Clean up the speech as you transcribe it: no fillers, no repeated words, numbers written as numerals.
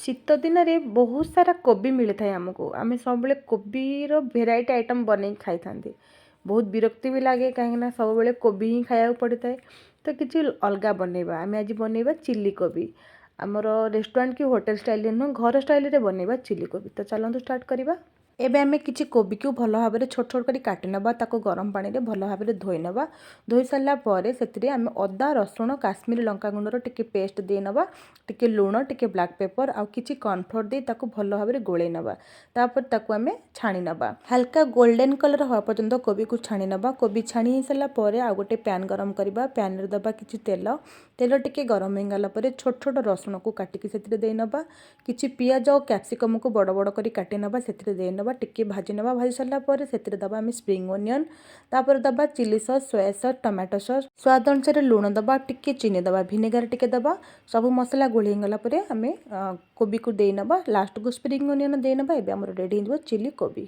ଶୀତ ଦିନରେ ବହୁତ ସାରା କୋବି ମିଳିଥାଏ ଆମକୁ। ଆମେ ସବୁବେଳେ କୋବିର ଭେରାଇଟି ଆଇଟମ୍ ବନେଇକି ଖାଇଥାନ୍ତି। ବହୁତ ବିରକ୍ତି ବି ଲାଗେ କାହିଁକିନା ସବୁବେଳେ କୋବି ହିଁ ଖାଇବାକୁ ପଡ଼ିଥାଏ। ତ କିଛି ଅଲଗା ବନେଇବା। ଆମେ ଆଜି ବନେଇବା ଚିଲି କୋବି। ଆମର ରେଷ୍ଟୁରାଣ୍ଟ କି ହୋଟେଲ ଷ୍ଟାଇଲରେ ନୁହଁ, ଘର ଷ୍ଟାଇଲରେ ବନେଇବା ଚିଲି କୋବି। ତ ଚାଲନ୍ତୁ ଷ୍ଟାର୍ଟ କରିବା। ଏବେ ଆମେ କିଛି କୋବିକୁ ଭଲ ଭାବରେ ଛୋଟ ଛୋଟ କରି କାଟି ନେବା, ତାକୁ ଗରମ ପାଣିରେ ଭଲ ଭାବରେ ଧୋଇ ନେବା। ଧୋଇ ସାରିଲା ପରେ ସେଥିରେ ଆମେ ଅଦା, ରସୁଣ, କାଶ୍ମୀରୀ ଲଙ୍କାଗୁଣ୍ଡର ଟିକେ ପେଷ୍ଟ ଦେଇନେବା, ଟିକେ ଲୁଣ, ଟିକେ ବ୍ଲାକ୍ ପେପର ଆଉ କିଛି କର୍ଣ୍ଣଫ୍ଲୋର ଦେଇ ତାକୁ ଭଲ ଭାବରେ ଗୋଳେଇ ନେବା। ତାପରେ ତାକୁ ଆମେ ଛାଣି ନେବା। ହାଲକା ଗୋଲ୍ଡେନ୍ କଲର୍ ହେବା ପର୍ଯ୍ୟନ୍ତ କୋବିକୁ ଛାଣି ନେବା। କୋବି ଛାଣି ହେଇସାରିଲା ପରେ ଆଉ ଗୋଟେ ପ୍ୟାନ୍ ଗରମ କରିବା। ପ୍ୟାନ୍ରେ ଦେବା କିଛି ତେଲ। ତେଲ ଟିକେ ଗରମ ହେଇଗଲା ପରେ ଛୋଟ ଛୋଟ ରସୁଣକୁ କାଟିକି ସେଥିରେ ଦେଇନେବା। କିଛି ପିଆଜ ଆଉ କ୍ୟାପ୍ସିକମକୁ ବଡ଼ ବଡ଼ କରି କାଟି ନେବା, ସେଥିରେ ଦେଇନେବା, ଟିକେ ଭାଜି ନେବା। ଭାଜି ସାରିଲା ପରେ ସେଥିରେ ଦେବା ଆମେ ସ୍ପ୍ରିଙ୍ଗ ଓନିଅନ୍, ତାପରେ ଦେବା chilli sauce, soya sauce, tomato sauce, ସ୍ୱାଦ ଅନୁସାରେ ଲୁଣ ଦେବା, ଟିକେ ଚିନି ଦେବା, ଭିନେଗାର ଟିକେ ଦେବା। ସବୁ ମସଲା ଗୋଳେଇ ହେଇଗଲା ପରେ ଆମେ କୋବିକୁ ଦେଇନେବା, ଲାଷ୍ଟକୁ ସ୍ପ୍ରିଙ୍ଗ ଓନିଅନ୍ ଦେଇନେବା। ଏବେ ଆମର ରେଡ଼ି ହେଇଯିବ ଚିଲି କୋବି।